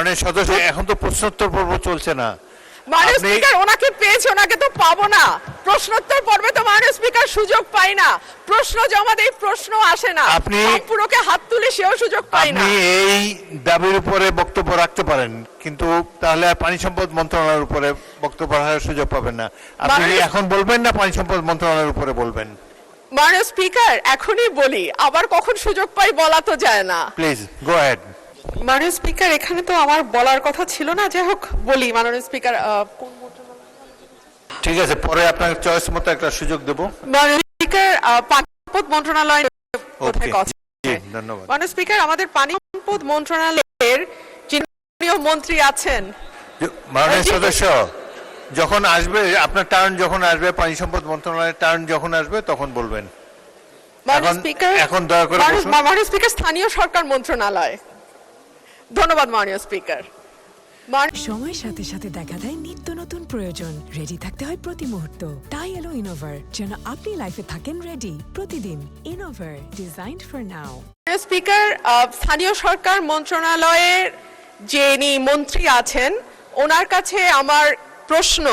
মাননীয় সদস্য এখন তো প্রশ্নোত্তর পর্ব চলছে না। মাননীয় স্পিকার ওনাকে পেয়েছে, ওনাকে তো পাবো না। প্রশ্নোত্তর পর্বে তো মাননীয় স্পিকার সুযোগ পাই না, প্রশ্ন জমা দেই, প্রশ্ন আসে না, আপনি পুরোকে হাত তুলে সেও সুযোগ পাই না। আপনি এই দাবির উপরে বক্তব্য রাখতে পারেন, কিন্তু তাহলে আর পানি সম্পদ মন্ত্রণালয়ের উপরে বক্তব্য রাখার সুযোগ পাবেন না। আপনি এখন বলবেন না পানি সম্পদ মন্ত্রণালয়ের উপরে বলবেন? মাননীয় স্পিকার এখনই বলি, আবার কখন সুযোগ পাই বলা তো যায় না। Please go ahead. মাননীয় স্পিকার এখানে তো আমার বলার কথা ছিল না, যাই হোক বলি। মাননীয় স্পিকার ঠিক আছে, পরে আপনার চয়েস মতো একটা সুযোগ দেব। মাননীয় স্পিকার পানি সম্পদ মন্ত্রণালয় ধন্যবাদ। মাননীয় স্পিকার আমাদের পানি সম্পদ মন্ত্রণালয়ের যিনি মন্ত্রী আছেন, মাননীয় সদস্য যখন আসবে, আপনার টার্ন যখন আসবে, পানি সম্পদ মন্ত্রণালয়ের টার্ন যখন আসবে তখন বলবেন। এখন দয়া করে মাননীয় স্পিকার স্থানীয় সরকার মন্ত্রণালয়। ধন্যবাদ মাননীয় স্পিকার। সময়ের সাথে সাথে দেখা দেয় নিত্য নতুন প্রয়োজন, রেডি থাকতে হয় প্রতি মুহূর্ত। তাই এলো ইনোভার, যেন আপনি লাইফে থাকেন রেডি প্রতিদিন। Innova, designed for now. Speaker স্থানীয় সরকার মন্ত্রণালয়ের যিনি মন্ত্রী আছেন, ওনার কাছে আমার প্রশ্ন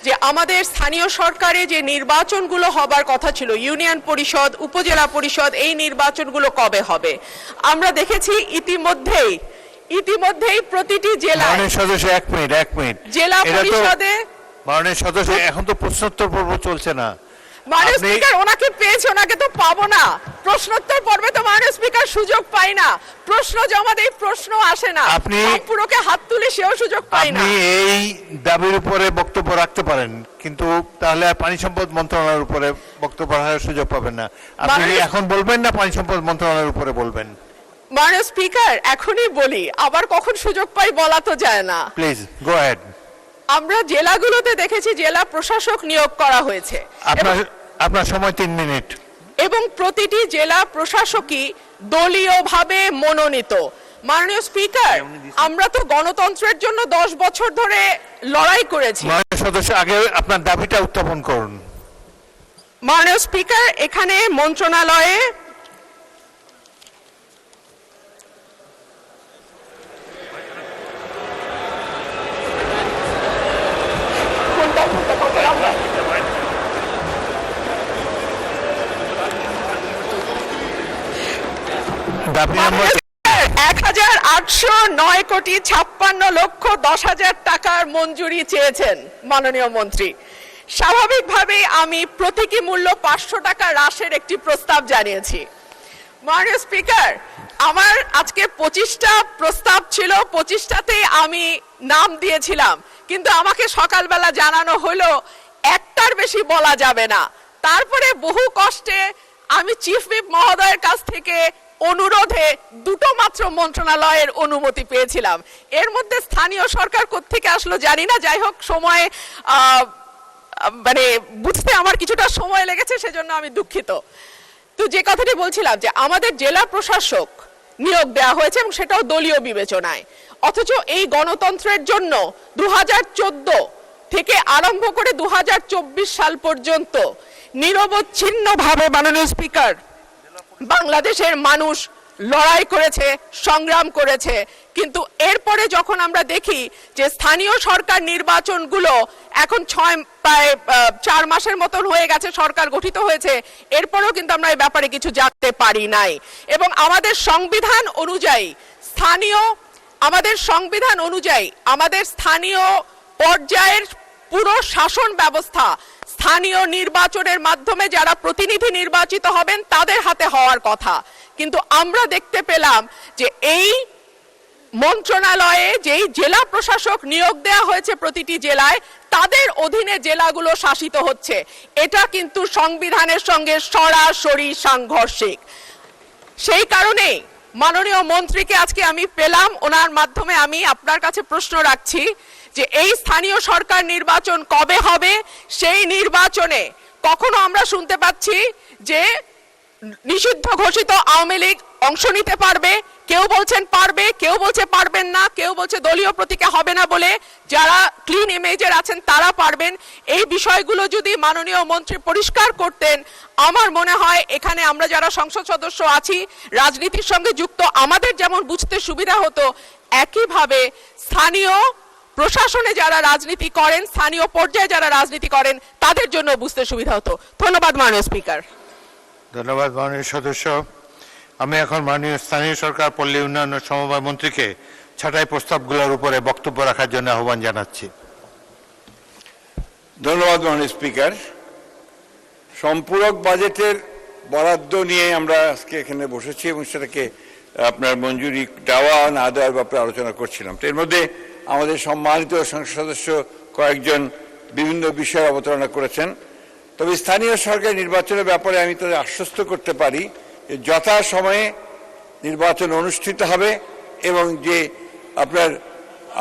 যে আমাদের স্থানীয় সরকারে যে নির্বাচনগুলো হবার কথা ছিল, ইউনিয়ন পরিষদ, উপজেলা পরিষদ, এই নির্বাচনগুলো কবে হবে? আমরা দেখেছি ইতিমধ্যেই প্রতিটি জেলায়। মাননীয় সদস্য এক মিনিট জেলা পরিষদে। মাননীয় সদস্য এখন তো প্রশ্নোত্তর পর্ব চলছে না। মাননীয় স্পিকার ওনাকে পেয়েছে, ওনাকে তো পাবো না। প্রশ্নোত্তর পর্বে তো মাননীয় স্পিকার সুযোগ পাই না, প্রশ্ন জমা দেই, প্রশ্ন আসে না, পুরোকে হাত তুলে সেও সুযোগ পাই না। আপনি এই দাবির উপরে বক্তব্য রাখতে পারেন, কিন্তু তাহলে আর পানি সম্পদ মন্ত্রণালয়ের উপরে বক্তব্য রাখার সুযোগ পাবেন না। আপনি এখন বলবেন না পানি সম্পদ মন্ত্রণালয়ের উপরে বলবেন? মাননীয় স্পিকার এখনই বলি, আবার কখন সুযোগ পাই বলা তো যায় না। Please go ahead. আমরা জেলাগুলোতে দেখেছি জেলা প্রশাসক নিয়োগ করা হয়েছে। আপনার সময় 3 মিনিট। এবং প্রতিটি জেলা প্রশাসকই দলীয়ভাবে মনোনীত। মাননীয় স্পিকার, আমরা তো গণতন্ত্রের জন্য 10 বছর ধরে লড়াই করেছি। মাননীয় সদস্য আগে আপনার দাবিটা উত্থাপন করুন। মাননীয় স্পিকার, এখানে মন্ত্রণালয়ে দাবি নম্বর 1,809,56,10,00,000 টাকার মঞ্জুরি চেয়েছেন মাননীয় মন্ত্রী। স্বাভাবিকভাবেই আমি প্রতীকী মূল্য 500 টাকা হ্রাসের একটি প্রস্তাব জানিয়েছি। মাননীয় স্পিকার, আমার আজকে 25টা প্রস্তাব ছিল, 25টাতেই আমি নাম দিয়েছিলাম, কিন্তু আমাকে সকালবেলা জানানো হলো একটার বেশি বলা যাবে না। তারপরে বহু কষ্টে আমি চিফ হুইপ মহোদয়ের কাছ থেকে অনুরোধে দুটো মাত্র মন্ত্রণালয়ের অনুমতি পেয়েছিলাম। এর মধ্যে স্থানীয় সরকার কোত্থেকে আসলো জানি না, যাই হোক সময় মানে বুঝতে আমার কিছুটা সময় লেগেছে, সেজন্য আমি দুঃখিত। তো যে কথাটি বলছিলাম যে আমাদের জেলা প্রশাসক নিয়োগ দেওয়া হয়েছে এবং সেটাও দলীয় বিবেচনায়, অথচ এই গণতন্ত্রের জন্য 2014 থেকে আরম্ভ করে 2024 সাল পর্যন্ত নিরবচ্ছিন্নভাবে মাননীয় স্পিকার বাংলাদেশের মানুষ লড়াই করেছে, সংগ্রাম করেছে। কিন্তু এরপরে যখন আমরা দেখি যে স্থানীয় সরকার নির্বাচনগুলো এখন প্রায় 4 মাসের মতন হয়ে গেছে, সরকার গঠিত হয়েছে, এরপরেও কিন্তু আমরা এই ব্যাপারে কিছু জানতে পারি নাই। এবং আমাদের সংবিধান অনুযায়ী আমাদের স্থানীয় পর্যায়ের পুরো শাসন ব্যবস্থা স্থানীয় নির্বাচনের মাধ্যমে যারা প্রতিনিধি নির্বাচিত হবেন তাদের হাতে হওয়ার কথা। কিন্তু আমরা দেখতে পেলাম যে এই মন্ত্রণালয়ে যেই জেলা প্রশাসক নিয়োগ দেওয়া হয়েছে প্রতিটি জেলায়, তাদের অধীনে জেলাগুলো শাসিত হচ্ছে। এটা কিন্তু সংবিধানের সঙ্গে সরাসরি সাংঘর্ষিক। সেই কারণে মাননীয় মন্ত্রীকে আজকে আমি পেলাম, ওনার মাধ্যমে আমি আপনার কাছে প্রশ্ন রাখছি যে এই স্থানীয় সরকার নির্বাচন কবে হবে? সেই নির্বাচনে কখনো আমরা শুনতে পাচ্ছি যে নিষিদ্ধ ঘোষিত আওয়ামী লীগ অংশ নিতে পারবে, কেউ বলছেন পারবে, কেউ বলছে পারবেন না, কেউ বলছে দলীয় প্রতীকে হবে না বলে। যারা ক্লিন ইমেজের আছেন তারা পারবেন। এই বিষয়গুলো যদি মাননীয় মন্ত্রী পরিষ্কার করতেন, আমার মনে হয় এখানে আমরা যারা সংসদ সদস্য আছি, রাজনীতির সঙ্গে যুক্ত, আমাদের যেমন বুঝতে সুবিধা হতো, একইভাবে স্থানীয় প্রশাসনে যারা রাজনীতি করেন, স্থানীয় পর্যায়ে যারা রাজনীতি করেন, তাদের জন্য বুঝতে সুবিধা হতো। ধন্যবাদ মাননীয় স্পিকার। ধন্যবাদ মাননীয় সদস্য। আমি এখন মাননীয় স্থানীয় সরকার পল্লী উন্নয়ন ও সমবায় মন্ত্রীকে ছাঁটাই প্রস্তাবগুলোর উপরে বক্তব্য রাখার জন্য আহ্বান জানাচ্ছি। ধন্যবাদ মাননীয় স্পিকার। সম্পূরক বাজেটের বরাদ্দ নিয়ে আমরা আজকে এখানে বসেছি এবং সেটাকে আপনার মঞ্জুরি দেওয়া না দেওয়ার ব্যাপারে আলোচনা করছিলাম। তো এর মধ্যে আমাদের সম্মানিত সংসদ সদস্য কয়েকজন বিভিন্ন বিষয়ে অবতারণা করেছেন। তবে স্থানীয় সরকার নির্বাচনের ব্যাপারে আমি তাদের আশ্বস্ত করতে পারি যে যথাসময়ে নির্বাচন অনুষ্ঠিত হবে এবং যে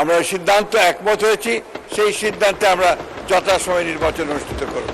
আমরা সিদ্ধান্ত একমত হয়েছি সেই সিদ্ধান্তে আমরা যথাসময়ে নির্বাচন অনুষ্ঠিত করব।